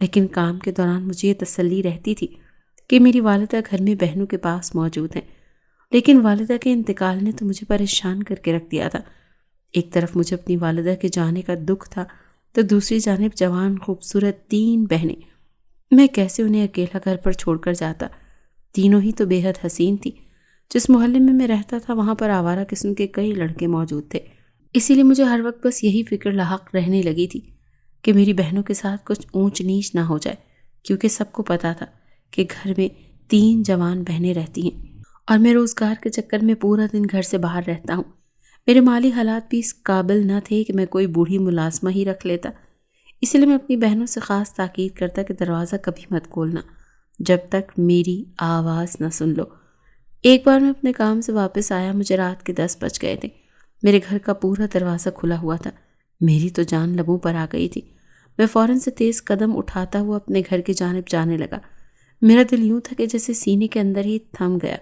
لیکن کام کے دوران مجھے یہ تسلی رہتی تھی کہ میری والدہ گھر میں بہنوں کے پاس موجود ہیں۔ لیکن والدہ کے انتقال نے تو مجھے پریشان کر کے رکھ دیا تھا۔ ایک طرف مجھے اپنی والدہ کے جانے کا دکھ تھا تو دوسری جانب جوان خوبصورت 3 بہنیں۔ میں کیسے انہیں اکیلا گھر پر چھوڑ کر جاتا؟ تینوں ہی تو بے حد حسین تھی۔ جس محلے میں رہتا تھا وہاں پر آوارہ قسم کے کئی لڑکے موجود تھے، اسی لیے مجھے ہر وقت بس یہی فکر لاحق رہنے لگی تھی کہ میری بہنوں کے ساتھ کچھ اونچ نیچ نہ ہو جائے، کیونکہ سب کو پتا تھا کہ گھر میں 3 جوان بہنیں رہتی ہیں اور میں روزگار کے چکر میں پورا دن گھر سے باہر رہتا ہوں۔ میرے مالی حالات بھی اس قابل نہ تھے کہ میں کوئی بوڑھی ملازمہ ہی رکھ لیتا، اس لیے میں اپنی بہنوں سے خاص تاکید کرتا کہ دروازہ کبھی مت کھولنا جب تک میری آواز نہ سن لو۔ ایک بار میں اپنے کام سے واپس آیا، مجھے رات کے 10 بج گئے تھے۔ میرے گھر کا پورا دروازہ کھلا ہوا تھا۔ میری تو جان لبوں پر آ گئی تھی۔ میں فوراً سے تیز قدم اٹھاتا ہوا اپنے گھر کی جانب جانے لگا۔ میرا دل یوں تھا کہ جیسے سینے کے اندر ہی تھم گیا۔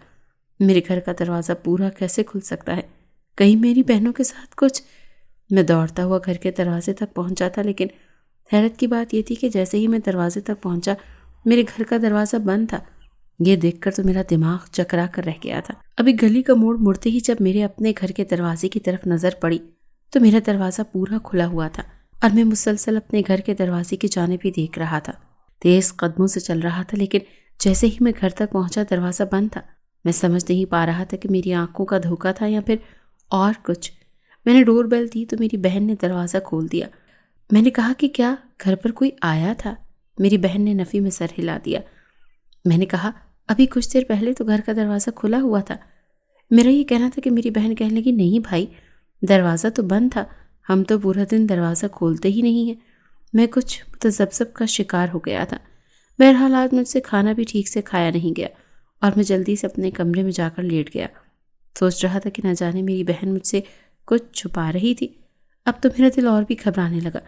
میرے گھر کا دروازہ پورا کیسے کھل سکتا ہے؟ کہیں میری بہنوں کے ساتھ کچھ؟ میں دوڑتا ہوا گھر کے دروازے تک پہنچا تھا، لیکن حیرت کی بات یہ تھی کہ جیسے ہی میں دروازے تک پہنچا میرے گھر کا دروازہ بند تھا۔ یہ دیکھ کر تو میرا دماغ چکرا کر رہ گیا تھا۔ ابھی گلی کا موڑ مڑتے ہی جب میرے اپنے گھر کے دروازے کی طرف نظر پڑی تو میرا دروازہ پورا کھلا ہوا تھا اور میں مسلسل اپنے گھر کے دروازے کی جانب ہی دیکھ رہا تھا۔ تیز قدموں سے چل رہا تھا، لیکن جیسے ہی میں گھر تک پہنچا دروازہ بند تھا۔ میں سمجھ نہیں پا رہا تھا کہ میری آنکھوں کا دھوکہ تھا یا پھر اور کچھ۔ میں نے ڈور بیل دی تو میری بہن نے دروازہ کھول دیا۔ میں نے کہا کہ کیا گھر پر کوئی آیا تھا؟ میری بہن نے نفی میں سر ہلا دیا۔ میں نے کہا ابھی کچھ دیر پہلے تو گھر کا دروازہ کھلا ہوا تھا۔ میرا یہ کہنا تھا کہ میری بہن کہنے لگی نہیں بھائی، دروازہ تو بند تھا، ہم تو پورا دن دروازہ کھولتے ہی نہیں ہیں۔ میں کچھ تذبذب کا شکار ہو گیا تھا۔ بہرحال آج مجھ سے کھانا بھی ٹھیک سے کھایا نہیں گیا اور میں جلدی سے اپنے کمرے میں جا کر لیٹ گیا۔ سوچ رہا تھا کہ نہ جانے میری بہن مجھ سے کچھ چھپا رہی تھی۔ اب تو میرا دل اور بھی گھبرانے لگا۔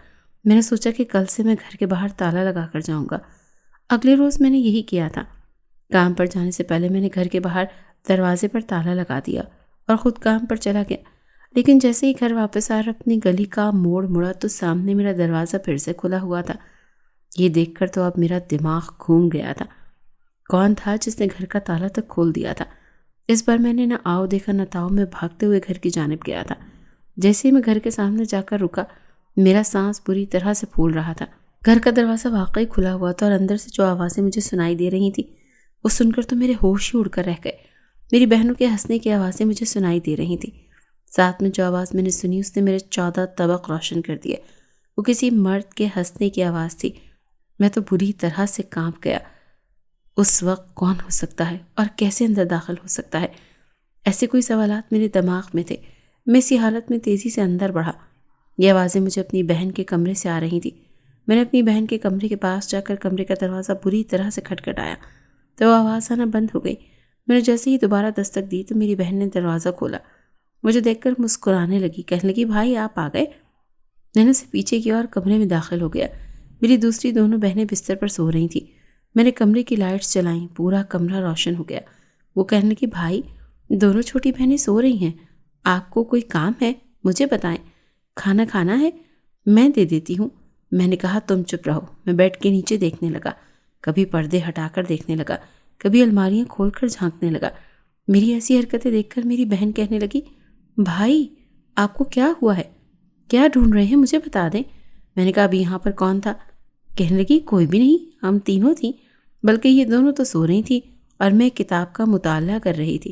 میں نے سوچا کہ کل سے میں گھر کے باہر تالا لگا کر جاؤں گا۔ اگلے روز میں نے یہی کیا تھا۔ کام پر جانے سے پہلے میں نے گھر کے باہر دروازے پر تالا لگا دیا اور خود کام پر چلا گیا۔ لیکن جیسے ہی گھر واپس آ کر اپنی گلی کا موڑ مڑا تو سامنے میرا دروازہ پھر سے کھلا ہوا تھا۔ یہ دیکھ کر تو اب میرا دماغ گھوم گیا تھا۔ کون تھا جس نے گھر کا تالا تک کھول دیا تھا؟ اس بار میں نے نہ آؤ دیکھا نہ تاؤ، میں بھاگتے ہوئے گھر کی جانب گیا تھا۔ جیسے ہی میں گھر کے سامنے جا کر رکا، میرا سانس بری طرح سے پھول رہا تھا۔ گھر کا دروازہ واقعی کھلا ہوا تھا اور اندر سے جو آوازیں مجھے سنائی دے رہی تھیں وہ سن کر تو میرے ہوش ہی اڑ کر رہ گئے۔ میری بہنوں کے ہنسنے کی آوازیں مجھے سنائی دے رہی تھیں۔ ساتھ میں جو آواز میں نے سنی اس نے میرے 14 طبق روشن کر دیے۔ وہ کسی مرد کے ہنسنے کی آواز تھی۔ میں تو بری طرح سے کانپ گیا۔ اس وقت کون ہو سکتا ہے اور کیسے اندر داخل ہو سکتا ہے؟ ایسے کوئی سوالات میرے دماغ میں تھے۔ میں اسی حالت میں تیزی سے اندر بڑھا۔ یہ آوازیں مجھے اپنی بہن کے کمرے سے آ رہی تھیں۔ میں نے اپنی بہن کے کمرے کے پاس جا کر کمرے کا دروازہ بری طرح سے کھٹکھٹایا تو وہ آواز آنا بند ہو گئی۔ میں نے جیسے ہی دوبارہ دستک دی تو میری بہن نے دروازہ کھولا۔ مجھے دیکھ کر مسکرانے لگی، کہنے لگی بھائی آپ آ گئے۔ میں نے اسے پیچھے کیا اور کمرے میں داخل ہو گیا۔ میری دوسری دونوں بہنیں بستر پر سو رہی تھیں۔ میں نے کمرے کی لائٹس جلائیں، پورا کمرہ روشن ہو گیا۔ وہ کہنے لگی بھائی دونوں چھوٹی بہنیں سو رہی ہیں، آپ کو کوئی کام ہے مجھے بتائیں، کھانا کھانا ہے میں دے دیتی ہوں۔ میں نے کہا تم چپ رہو۔ میں بیڈ کے نیچے دیکھنے لگا، کبھی پردے ہٹا کر دیکھنے لگا، کبھی الماریاں کھول کر جھانکنے لگا۔ میری ایسی حرکتیں دیکھ کر میری بہن کہنے لگی بھائی آپ کو کیا ہوا ہے، کیا ڈھونڈ رہے ہیں مجھے بتا دیں۔ میں نے کہا ابھی یہاں پر کون تھا؟ کہنے لگی کوئی بھی نہیں، ہم تینوں تھیں، بلکہ یہ دونوں تو سو رہی تھیں اور میں کتاب کا مطالعہ کر رہی تھی۔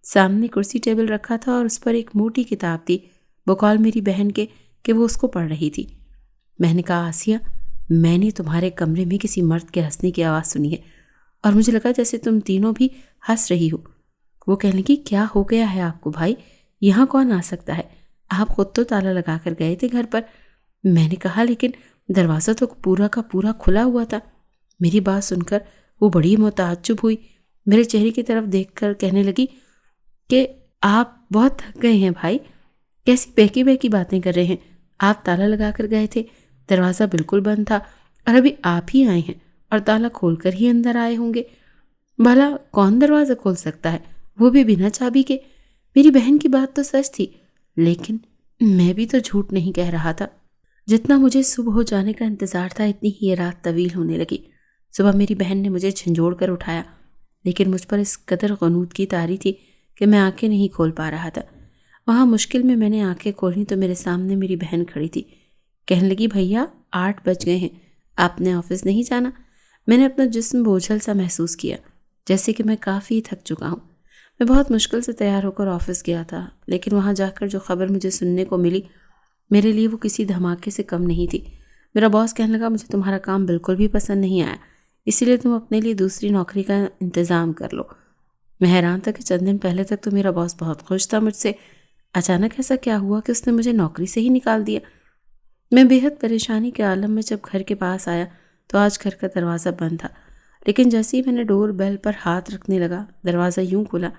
سامنے کرسی ٹیبل رکھا تھا اور اس پر ایک موٹی کتاب تھی، بقول میری بہن کے کہ وہ اس کو پڑھ رہی تھی۔ میں نے کہا آسیہ میں نے تمہارے کمرے میں کسی مرد کے ہنسنے کی آواز سنی ہے اور مجھے لگا جیسے تم تینوں بھی ہنس رہی ہو۔ وہ کہنے لگی کیا ہو گیا ہے آپ کو بھائی، یہاں کون آ سکتا ہے، آپ خود تو تالا لگا کر گئے تھے گھر پر۔ میں نے کہا لیکن دروازہ تو پورا کا پورا کھلا ہوا تھا۔ میری بات سن کر وہ بڑی متعجب ہوئی، میرے چہرے کی طرف دیکھ کر کہنے لگی کہ آپ بہت تھک گئے ہیں بھائی، کیسی بہکی بہکی باتیں کر رہے ہیں، آپ تالا لگا کر گئے تھے، دروازہ بالکل بند تھا اور ابھی آپ ہی آئے ہیں اور تالا کھول کر ہی اندر آئے ہوں گے۔ بھلا کون دروازہ کھول سکتا ہے، وہ بھی بنا چابی کے؟ میری بہن کی بات تو سچ تھی، لیکن میں بھی تو جھوٹ نہیں کہہ رہا تھا۔ جتنا مجھے صبح ہو جانے کا انتظار تھا اتنی ہی یہ رات طویل ہونے لگی۔ صبح میری بہن نے مجھے جھنجھوڑ کر اٹھایا، لیکن مجھ پر اس قدر غنودگی طاری تھی کہ میں آنکھیں نہیں کھول پا رہا تھا۔ وہاں مشکل میں نے آنکھیں کھولیں تو میرے سامنے میری بہن کھڑی تھی۔ کہنے لگی، بھیا 8 بج گئے ہیں، آپ نے آفس نہیں جانا؟ میں نے اپنا جسم بوجھل سا محسوس کیا، جیسے کہ میں کافی تھک چکا ہوں۔ میں بہت مشکل سے تیار ہو کر آفس گیا تھا، لیکن وہاں جا کر جو خبر مجھے سننے کو ملی میرے لیے وہ کسی دھماکے سے کم نہیں تھی۔ میرا باس کہنے لگا، مجھے تمہارا کام بالکل بھی پسند نہیں آیا، اسی لیے تم اپنے لیے دوسری نوکری کا انتظام کر لو۔ میں حیران تھا کہ چند دن پہلے تک تو میرا باس بہت خوش تھا مجھ سے، اچانک ایسا کیا ہوا کہ اس نے مجھے نوکری سے ہی نکال دیا؟ میں بے حد پریشانی کے عالم میں جب گھر کے پاس آیا تو آج گھر کا دروازہ بند تھا، لیکن جیسے ہی میں نے ڈور بیل پر ہاتھ رکھنے لگا دروازہ یوں کھلا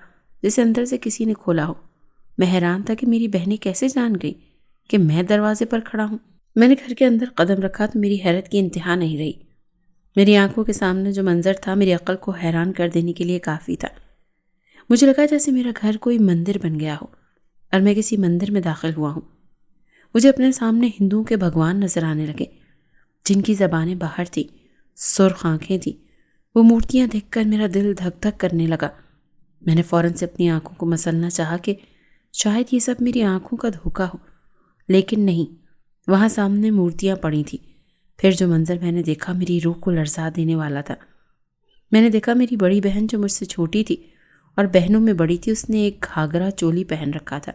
جیسے اندر سے کسی نے کھولا ہو۔ میں حیران تھا کہ میری بہنیں کیسے جان گئی کہ میں دروازے پر کھڑا ہوں۔ میں نے گھر کے اندر قدم رکھا تو میری حیرت کی انتہا نہیں رہی۔ میری آنکھوں کے سامنے جو منظر تھا میری عقل کو حیران کر دینے کے لیے کافی تھا۔ مجھے لگا جیسے میرا گھر کوئی مندر بن گیا ہو اور میں کسی مندر میں داخل ہوا ہوں۔ مجھے اپنے سامنے ہندوؤں کے بھگوان نظر آنے لگے، جن کی زبانیں باہر تھیں، سرخ آنکھیں تھیں۔ وہ مورتیاں دیکھ کر میرا دل دھک دھک کرنے لگا۔ میں نے فوراً سے اپنی آنکھوں کو مسلنا چاہا کہ شاید یہ سب میری آنکھوں کا دھوکہ ہو، لیکن نہیں، وہاں سامنے مورتیاں پڑی تھیں۔ پھر جو منظر میں نے دیکھا میری روح کو لرزا دینے والا تھا۔ میں نے دیکھا میری بڑی بہن جو مجھ سے چھوٹی تھی اور بہنوں میں بڑی تھی، اس نے ایک گھاگرا چولی پہن رکھا تھا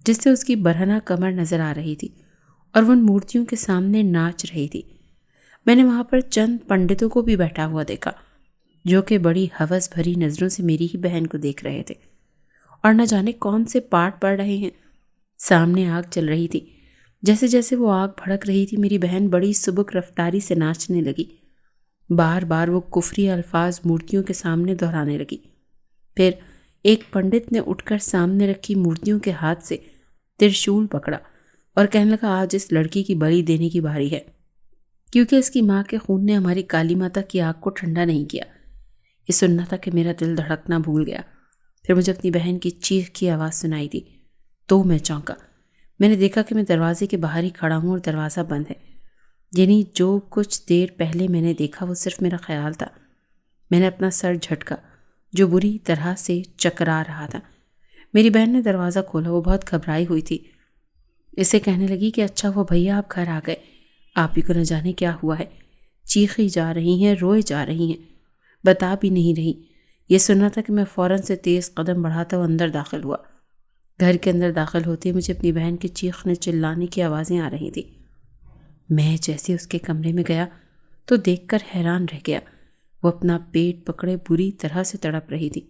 جس سے اس کی برہنہ کمر نظر آ رہی تھی اور وہ ان مورتیوں کے سامنے ناچ رہی تھی۔ میں نے وہاں پر چند پنڈتوں کو بھی بیٹھا ہوا دیکھا جو کہ بڑی ہوس بھری نظروں سے میری ہی بہن کو دیکھ رہے تھے اور نہ جانے کون سے پاٹ پڑ رہے ہیں۔ سامنے آگ چل رہی تھی، جیسے جیسے وہ آگ بھڑک رہی تھی میری بہن بڑی سبک رفتاری سے ناچنے لگی، بار بار وہ کفری الفاظ مورتیوں کے سامنے دہرانے لگی۔ پھر ایک پنڈت نے اٹھ کر سامنے رکھی مورتیوں کے ہاتھ سے ترشول پکڑا اور کہنے لگا، آج اس لڑکی کی بلی دینے کی باری ہے، کیونکہ اس کی ماں کے خون نے ہماری کالی ماتا کی آگ کو ٹھنڈا نہیں کیا۔ یہ سننا تھا کہ میرا دل دھڑکنا بھول گیا۔ پھر مجھے اپنی بہن کی چیخ کی آواز سنائی دی تو میں چونکا۔ میں نے دیکھا کہ میں دروازے کے باہر ہی کھڑا ہوں اور دروازہ بند ہے، یعنی جو کچھ دیر پہلے میں نے دیکھا وہ صرف میرا خیال تھا۔ میں نے اپنا سر جھٹکا جو بری طرح سے چکرا رہا تھا۔ میری بہن نے دروازہ کھولا، وہ بہت گھبرائی ہوئی تھی۔ اسے کہنے لگی کہ اچھا ہوا بھیا آپ گھر آ گئے، آپ ہی کو نہ جانے کیا ہوا ہے، چیخی جا رہی ہیں، روئے جا رہی ہیں، بتا بھی نہیں رہی۔ یہ سننا تھا کہ میں فوراً سے تیز قدم بڑھاتا ہوا اندر داخل ہوا۔ گھر کے اندر داخل ہوتے مجھے اپنی بہن کے چیخنے چلانے کی آوازیں آ رہی تھیں۔ میں جیسے اس کے کمرے میں گیا تو دیکھ کر حیران رہ گیا۔ وہ اپنا پیٹ پکڑے بری طرح سے تڑپ رہی تھی۔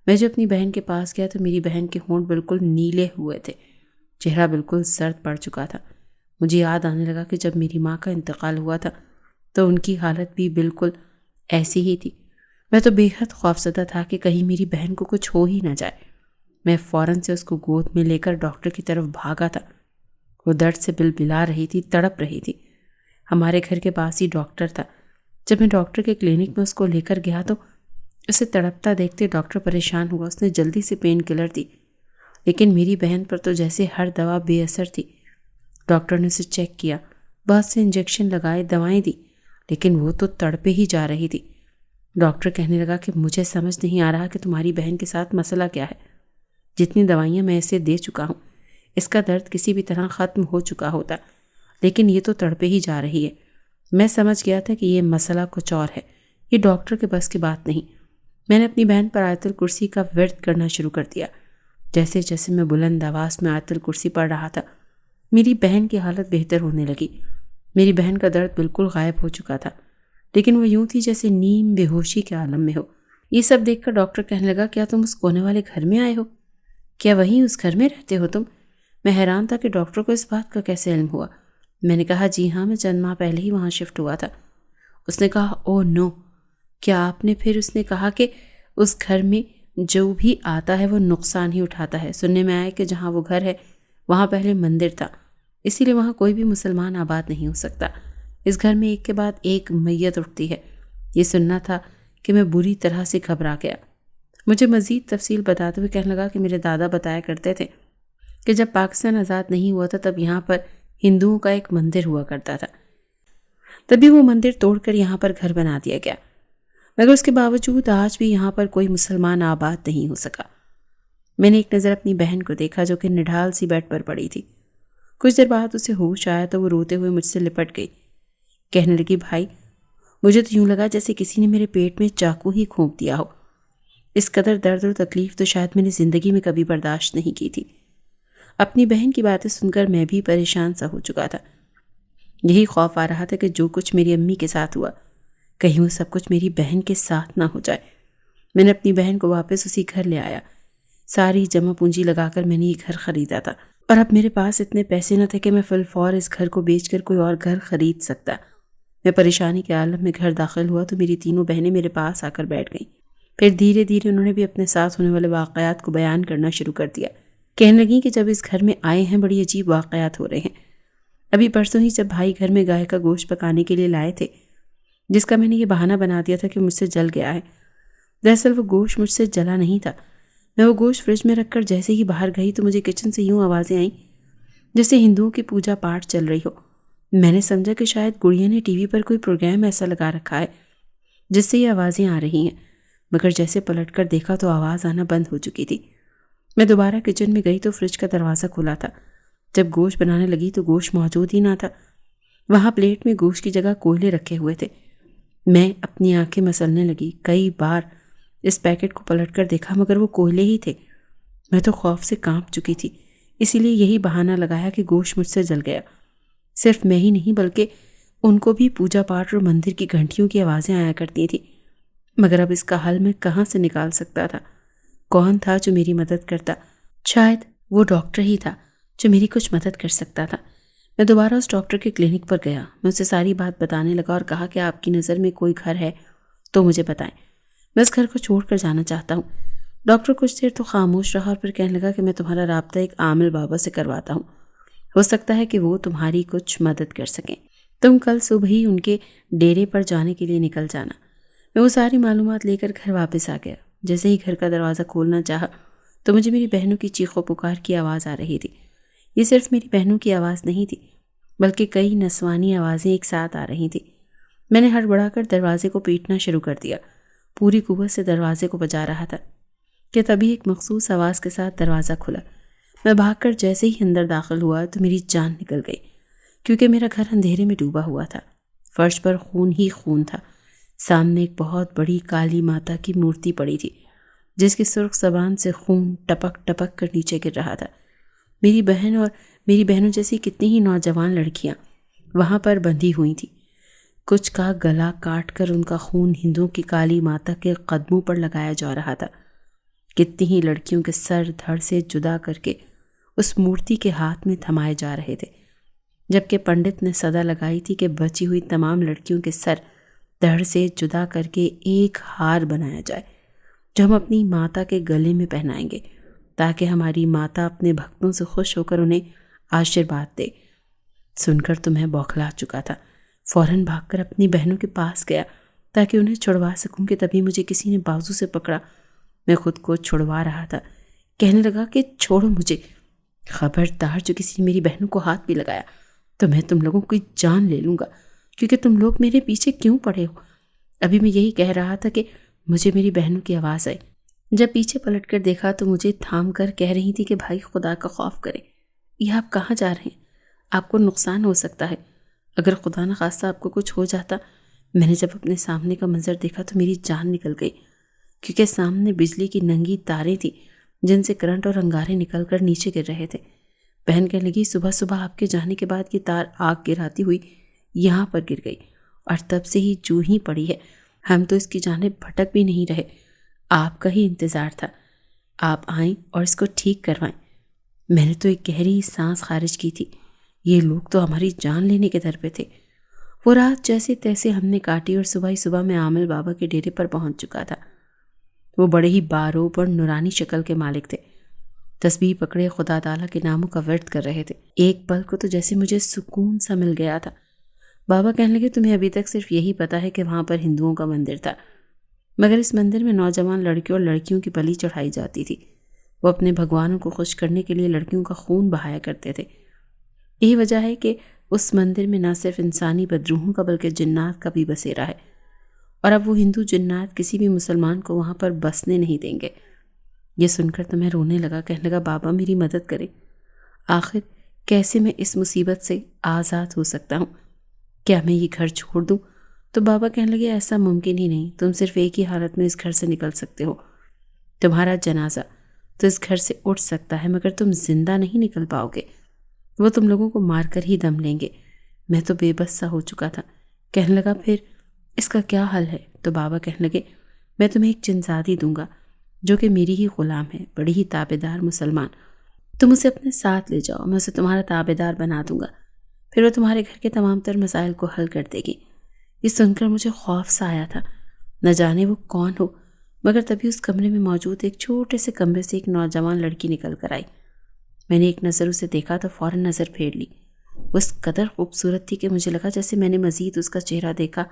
میں جو اپنی بہن کے پاس گیا تو میری بہن کے ہونٹ بالکل نیلے ہوئے تھے، چہرہ بالکل سرد پڑ چکا تھا۔ مجھے یاد آنے لگا کہ جب میری ماں کا انتقال ہوا تھا تو ان کی حالت بھی بالکل ایسی ہی تھی۔ میں تو بے حد خوفزدہ تھا کہ کہیں میری بہن کو کچھ ہو ہی نہ جائے۔ میں فوراً سے اس کو گود میں لے کر ڈاکٹر کی طرف بھاگا تھا۔ وہ درد سے بلبلا رہی تھی، تڑپ رہی تھی۔ ہمارے گھر کے پاس ہی ڈاکٹر تھا۔ جب میں ڈاکٹر کے کلینک میں اس کو لے کر گیا تو اسے تڑپتا دیکھتے ڈاکٹر پریشان ہوا۔ اس نے جلدی سے پین کلر دی، لیکن میری بہن پر تو جیسے ہر دوا بے اثر تھی۔ ڈاکٹر نے اسے چیک کیا، بہت سے انجیکشن لگائے، دوائیں دی، لیکن وہ تو تڑپے ہی جا رہی تھی۔ ڈاکٹر کہنے لگا کہ مجھے سمجھ نہیں آ رہا کہ تمہاری بہن کے ساتھ مسئلہ کیا ہے۔ جتنی دوائیاں میں اسے دے چکا ہوں اس کا درد کسی بھی طرح ختم ہو چکا ہوتا، لیکن یہ تو تڑپے ہی جا رہی ہے۔ میں سمجھ گیا تھا کہ یہ مسئلہ کچھ اور ہے، یہ ڈاکٹر کے بس کی بات نہیں۔ میں نے اپنی بہن پر آیت الکرسی کا ورد کرنا شروع کر دیا۔ جیسے جیسے میں بلند آواز میں آیت الکرسی پڑھ رہا تھا میری بہن کی حالت بہتر ہونے لگی۔ میری بہن کا درد بالکل غائب ہو چکا تھا، لیکن وہ یوں تھی جیسے نیم بے ہوشی کے عالم میں ہو۔ یہ سب دیکھ کر ڈاکٹر کہنے لگا، کیا تم اس کونے والے گھر میں آئے ہو؟ کیا وہیں اس گھر میں رہتے ہو تم؟ میں حیران تھا کہ ڈاکٹر کو اس بات کا کیسے علم ہوا۔ میں نے کہا، جی ہاں، میں چند ماہ پہلے ہی وہاں شفٹ ہوا تھا۔ اس نے کہا، او نو، کیا آپ نے؟ پھر اس نے کہا کہ اس گھر میں جو بھی آتا ہے وہ نقصان ہی اٹھاتا ہے۔ سننے میں آیا کہ جہاں وہ گھر ہے وہاں پہلے مندر تھا، اسی لیے وہاں کوئی بھی مسلمان آباد نہیں ہو سکتا۔ اس گھر میں ایک کے بعد ایک میت اٹھتی ہے۔ یہ سننا تھا کہ میں بری طرح سے گھبرا گیا۔ مجھے مزید تفصیل بتاتے ہوئے کہنے لگا کہ میرے دادا بتایا کرتے تھے کہ جب پاکستان آزاد نہیں ہوا تھا تب یہاں پر ہندوؤں کا ایک مندر ہوا کرتا تھا، تبھی وہ مندر توڑ کر یہاں پر گھر بنا دیا گیا، مگر اس کے باوجود آج بھی یہاں پر کوئی مسلمان آباد نہیں ہو سکا۔ میں نے ایک نظر اپنی بہن کو دیکھا جو کہ نڈھال سی بیڈ پر پڑی تھی۔ کچھ دیر بعد اسے ہوش آیا تو وہ روتے ہوئے مجھ سے لپٹ گئی، کہنے لگی بھائی مجھے تو یوں لگا جیسے کسی نے میرے پیٹ میں چاقو ہی کھونپ دیا ہو۔ اس قدر درد اور تکلیف تو شاید میں نے زندگی میں کبھی برداشت نہیں کی تھی۔ اپنی بہن کی باتیں سن کر میں بھی پریشان سا ہو چکا تھا۔ یہی خوف آ رہا تھا کہ جو کچھ میری امی کے ساتھ ہوا کہیں وہ سب کچھ میری بہن کے ساتھ نہ ہو جائے۔ میں نے اپنی بہن کو واپس اسی گھر لے آیا۔ ساری جمع پونجی لگا کر میں نے یہ گھر خریدا تھا، اور اب میرے پاس اتنے پیسے نہ تھے کہ میں فی الفور اس گھر کو بیچ کر کوئی اور گھر خرید سکتا۔ میں پریشانی کے عالم میں گھر داخل ہوا تو میری تینوں بہنیں میرے پاس آ کر بیٹھ گئیں۔ پھر دھیرے دھیرے انہوں نے بھی اپنے ساتھ ہونے والے واقعات کو بیان کرنا شروع کر دیا۔ کہنے لگیں کہ جب اس گھر میں آئے ہیں بڑی عجیب واقعات ہو رہے ہیں۔ ابھی پرسوں ہی جب بھائی گھر میں گائے کا گوشت پکانے کے لیے لائے تھے، جس کا میں نے یہ بہانہ بنا دیا تھا کہ مجھ سے جل گیا ہے، دراصل وہ گوشت مجھ سے جلا نہیں تھا۔ میں وہ گوشت فریج میں رکھ کر جیسے ہی باہر گئی تو مجھے کچن سے یوں آوازیں آئیں جیسے ہندوؤں کی پوجا پاٹ چل رہی ہو۔ میں نے سمجھا کہ شاید گڑیا نے ٹی وی پر کوئی پروگرام ایسا لگا رکھا ہے جس سے یہ آوازیں آ رہی ہیں، مگر جیسے پلٹ کر دیکھا تو آواز آنا بند ہو چکی تھی۔ میں دوبارہ کچن میں گئی تو فریج کا دروازہ کھلا تھا۔ جب گوشت بنانے لگی تو گوشت موجود ہی نہ تھا، وہاں پلیٹ میں گوشت کی جگہ کوئلے رکھے ہوئے تھے۔ میں اپنی آنکھیں مسلنے لگی، کئی بار اس پیکٹ کو پلٹ کر دیکھا مگر وہ کوئلے ہی تھے۔ میں تو خوف سے کانپ چکی تھی، اسی لیے یہی بہانہ لگایا کہ گوشت مجھ سے جل گیا۔ صرف میں ہی نہیں بلکہ ان کو بھی پوجا پاٹ اور مندر کی گھنٹیوں کی آوازیں آیا کرتی تھیں، مگر اب اس کا حل میں کہاں سے نکال سکتا تھا؟ کون تھا جو میری مدد کرتا؟ شاید وہ ڈاکٹر ہی تھا جو میری کچھ مدد کر سکتا تھا۔ میں دوبارہ اس ڈاکٹر کے کلینک پر گیا، میں اسے ساری بات بتانے لگا اور کہا کہ آپ کی نظر میں کوئی گھر ہے تو مجھے بتائیں، میں اس گھر کو چھوڑ کر جانا چاہتا ہوں۔ ڈاکٹر کچھ دیر تو خاموش رہا اور پھر کہنے لگا کہ میں تمہارا رابطہ ایک عامل بابا سے کرواتا ہوں، ہو سکتا ہے کہ وہ تمہاری کچھ مدد کر سکیں۔ تم کل صبح ہی ان کے ڈیرے پر جانے کے لیے نکل جانا۔ میں وہ ساری معلومات لے کر گھر واپس آ گیا۔ جیسے ہی گھر کا دروازہ کھولنا چاہا تو مجھے میری بہنوں کی چیخ و پکار کی آواز آ رہی تھی۔ یہ صرف میری بہنوں کی آواز نہیں تھی بلکہ کئی نسوانی آوازیں ایک ساتھ آ رہی تھیں۔ میں نے ہڑبڑا کر دروازے کو پیٹنا شروع کر دیا، پوری قوت سے دروازے کو بجا رہا تھا کہ تبھی ایک مخصوص آواز کے ساتھ دروازہ کھلا۔ میں بھاگ کر جیسے ہی اندر داخل ہوا تو میری جان نکل گئی، کیونکہ میرا گھر اندھیرے میں ڈوبا ہوا تھا۔ فرش پر خون ہی خون تھا۔ سامنے ایک بہت بڑی کالی ماتا کی مورتی پڑی تھی جس کی سرخ زبان سے خون ٹپک ٹپک کر نیچے گر رہا تھا۔ میری بہن اور میری بہنوں جیسی کتنی ہی نوجوان لڑکیاں وہاں پر بندھی ہوئی تھیں۔ کچھ کا گلا کاٹ کر ان کا خون ہندوؤں کی کالی ماتا کے قدموں پر لگایا جا رہا تھا۔ کتنی ہی لڑکیوں کے سر دھڑ سے جدا کر کے اس مورتی کے ہاتھ میں تھمائے جا رہے تھے، جبکہ پنڈت نے صدا لگائی تھی کہ بچی ہوئی تمام لڑکیوں کے سر دھڑ سے جدا کر کے ایک ہار بنایا جائے جو ہم اپنی ماتا کے گلے میں پہنائیں گے تاکہ ہماری ماتا اپنے بھکتوں سے خوش ہو کر انہیں آشیرواد دے۔ سن کر تو میں بوکھلا چکا تھا۔ فوراً بھاگ کر اپنی بہنوں کے پاس گیا تاکہ انہیں چھڑوا سکوں کہ تبھی مجھے کسی نے بازو سے پکڑا۔ میں خود کو چھڑوا رہا تھا، کہنے لگا کہ چھوڑو مجھے، خبردار جو کسی نے میری بہنوں کو ہاتھ بھی لگایا تو میں تم لوگوں کی جان لے لوں گا، کیونکہ تم لوگ میرے پیچھے کیوں پڑے ہو؟ ابھی میں یہی کہہ رہا تھا کہ مجھے میری بہنوں کی آواز آئی۔ جب پیچھے پلٹ کر دیکھا تو مجھے تھام کر کہہ رہی تھی کہ بھائی خدا کا خوف کرے، یہ آپ کہاں جا رہے ہیں؟ آپ کو نقصان ہو سکتا ہے، اگر خدا نہ خواستہ آپ کو کچھ ہو جاتا۔ میں نے جب اپنے سامنے کا منظر دیکھا تو میری جان نکل گئی، کیونکہ سامنے بجلی کی ننگی تاریں تھیں جن سے کرنٹ اور انگارے نکل کر نیچے گر رہے تھے۔ بہن کہنے لگی صبح صبح آپ کے جانے کے بعد یہ تار آگ گراتی ہوئی یہاں پر گر گئی اور تب سے ہی جو ہی پڑی ہے، ہم تو اس کی جانب بھٹک بھی نہیں رہے، آپ کا ہی انتظار تھا، آپ آئیں اور اس کو ٹھیک کروائیں۔ میں نے تو ایک گہری سانس خارج کی تھی، یہ لوگ تو ہماری جان لینے کے در پہ تھے۔ وہ رات جیسے تیسے ہم نے کاٹی اور صبح ہی صبح میں عامل بابا کے ڈیرے پر پہنچ چکا تھا۔ وہ بڑے ہی باروب اور نورانی شکل کے مالک تھے، تسبیح پکڑے خدا تعالیٰ کے ناموں کا ورد کر رہے تھے۔ ایک پل کو تو جیسے مجھے سکون سا مل گیا تھا۔ بابا کہنے لگے تمہیں ابھی تک صرف یہی پتا ہے کہ وہاں پر ہندوؤں کا مندر تھا، مگر اس مندر میں نوجوان لڑکیوں اور لڑکیوں کی بلی چڑھائی جاتی تھی۔ وہ اپنے بھگوانوں کو خوش کرنے کے لیے لڑکیوں کا خون بہایا کرتے تھے۔ یہی وجہ ہے کہ اس مندر میں نہ صرف انسانی بدروحوں کا بلکہ جنات کا بھی بسیرا ہے، اور اب وہ ہندو جنات کسی بھی مسلمان کو وہاں پر بسنے نہیں دیں گے۔ یہ سن کر تو میں رونے لگا، کہنے لگا بابا میری مدد کریں، آخر کیسے میں اس مصیبت سے آزاد ہو سکتا ہوں؟ کیا میں یہ گھر چھوڑ دوں؟ تو بابا کہنے لگے ایسا ممکن ہی نہیں، تم صرف ایک ہی حالت میں اس گھر سے نکل سکتے ہو، تمہارا جنازہ تو اس گھر سے اٹھ سکتا ہے مگر تم زندہ نہیں نکل پاؤ گے، وہ تم لوگوں کو مار کر ہی دم لیں گے۔ میں تو بے بس سا ہو چکا تھا، کہنے لگا پھر اس کا کیا حل ہے؟ تو بابا کہنے لگے میں تمہیں ایک جنزادی دوں گا جو کہ میری ہی غلام ہے، بڑی ہی تابع دار مسلمان، تم اسے اپنے ساتھ لے جاؤ، میں اسے تمہارا تابع دار بنا دوں گا، پھر وہ تمہارے گھر کے تمام تر مسائل کو حل کر دے گی۔ یہ سن کر مجھے خوف سا آیا تھا، نہ جانے وہ کون ہو، مگر تبھی اس کمرے میں موجود ایک چھوٹے سے کمرے سے ایک نوجوان لڑکی نکل کر آئی۔ میں نے ایک نظر اسے دیکھا تو فوراً نظر پھیر لی۔ وہ اس قدر خوبصورت تھی کہ مجھے لگا جیسے میں نے مزید اس کا چہرہ دیکھا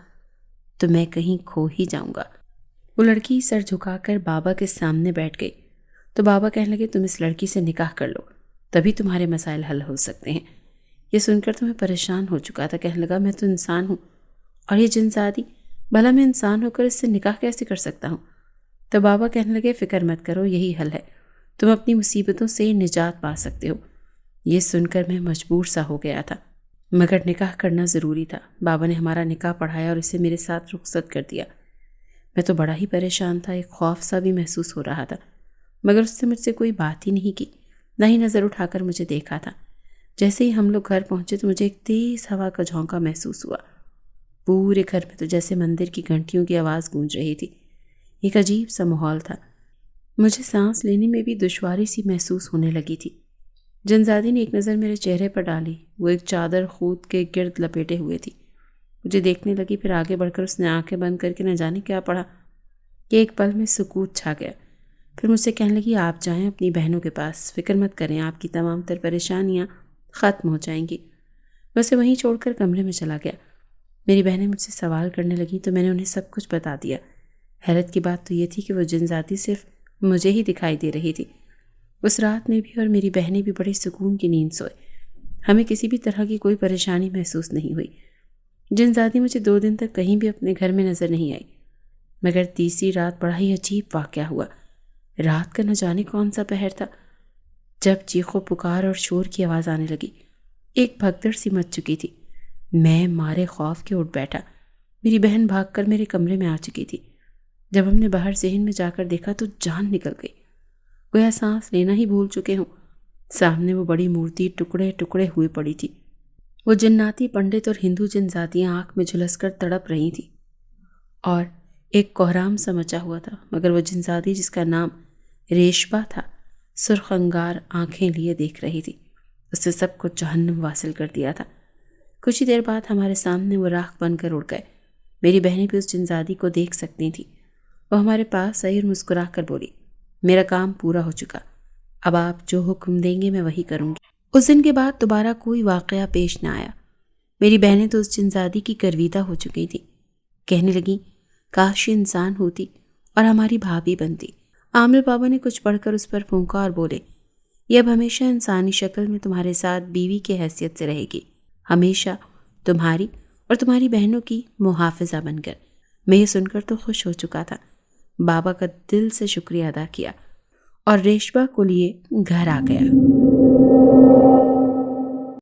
تو میں کہیں کھو ہی جاؤں گا۔ وہ لڑکی سر جھکا کر بابا کے سامنے بیٹھ گئی تو بابا کہنے لگے تم اس لڑکی سے نکاح کر لو، تبھی تمہارے مسائل حل ہو سکتے ہیں۔ یہ سن کر تو میں پریشان ہو چکا تھا، کہنے لگا میں تو انسان ہوں اور یہ جنزادی، بھلا میں انسان ہو کر اس سے نکاح کیسے کر سکتا ہوں؟ تو بابا کہنے لگے فکر مت کرو، یہی حل ہے، تم اپنی مصیبتوں سے نجات پا سکتے ہو۔ یہ سن کر میں مجبور سا ہو گیا تھا، مگر نکاح کرنا ضروری تھا۔ بابا نے ہمارا نکاح پڑھایا اور اسے میرے ساتھ رخصت کر دیا۔ میں تو بڑا ہی پریشان تھا، ایک خوف سا بھی محسوس ہو رہا تھا، مگر اس نے مجھ سے کوئی بات ہی نہیں کی، نہ ہی نظر اٹھا کر مجھے دیکھا تھا۔ جیسے ہی ہم لوگ گھر پہنچے تو مجھے ایک تیز ہوا کا جھونکا محسوس ہوا۔ پورے گھر میں تو جیسے مندر کی گھنٹیوں کی آواز گونج رہی تھی، ایک عجیب سا ماحول تھا۔ مجھے سانس لینے میں بھی دشواری سی محسوس ہونے لگی تھی۔ جنزادی نے ایک نظر میرے چہرے پر ڈالی، وہ ایک چادر خود کے گرد لپیٹے ہوئے تھی، مجھے دیکھنے لگی، پھر آگے بڑھ کر اس نے آنکھیں بند کر کے نہ جانے کیا پڑھا کہ ایک پل میں سکوت چھا گیا۔ پھر مجھ سے کہنے لگی آپ جائیں اپنی بہنوں کے پاس، فکر مت کریں، آپ کی تمام تر پریشانیاں ختم ہو جائیں گی۔ میں اسے وہیں چھوڑ کر کمرے میں چلا گیا۔ میری بہنیں مجھ سے سوال کرنے لگیں تو میں نے انہیں سب کچھ بتا دیا۔ حیرت کی بات تو یہ تھی کہ وہ جنزادی صرف مجھے ہی دکھائی دے رہی تھی۔ اس رات میں بھی اور میری بہنیں بھی بڑے سکون کی نیند سوئے، ہمیں کسی بھی طرح کی کوئی پریشانی محسوس نہیں ہوئی۔ جنزادی مجھے 2 دن تک کہیں بھی اپنے گھر میں نظر نہیں آئی، مگر تیسری رات بڑا ہی عجیب واقعہ ہوا۔ رات کا نہ جانے کون سا پہر تھا، جب چیخو پکار اور شور کی آواز آنے لگی، ایک بھگدڑ سی مچ چکی تھی۔ میں مارے خوف کے اٹھ بیٹھا، میری بہن بھاگ کر میرے کمرے میں آ چکی تھی۔ جب ہم نے باہر صحن میں جا کر دیکھا تو جان نکل گئی، گویا سانس لینا ہی بھول چکے ہوں۔ سامنے وہ بڑی مورتی ٹکڑے ٹکڑے ہوئے پڑی تھی۔ وہ جناتی پنڈت اور ہندو جنزادیاں آنکھ میں جھلس کر تڑپ رہی تھیں اور ایک کوہرام سا مچا ہوا تھا، مگر وہ جنزادی جس کا نام ریشبا تھا سرخ انگار آنکھیں لیے دیکھ رہی تھی۔ اس نے سب کو جہنم واصل کر دیا تھا۔ کچھ ہی دیر بعد ہمارے سامنے وہ راکھ بن کر اڑ گئے۔ میری بہنیں بھی اس جنزادی کو دیکھ سکتی تھیں۔ وہ ہمارے پاس آئی اور مسکرا کر بولی میرا کام پورا ہو چکا، اب آپ جو حکم دیں گے میں وہی کروں گی۔ اس دن کے بعد دوبارہ کوئی واقعہ پیش نہ آیا۔ میری بہنیں تو اس جنزادی کی گرویدہ ہو چکی تھیں، کہنے لگیں کاش یہ انسان ہوتی اور ہماری بھابھی بنتی۔ عامل بابا نے کچھ پڑھ کر اس پر پھونکا اور بولے یہ اب ہمیشہ انسانی شکل میں تمہارے ساتھ بیوی کی حیثیت سے رہے گی، ہمیشہ تمہاری اور تمہاری بہنوں کی محافظہ بن کر۔ میں یہ سن کر تو خوش ہو چکا تھا، بابا کا دل سے شکریہ ادا کیا اور ریشبا کو لیے گھر آ گیا۔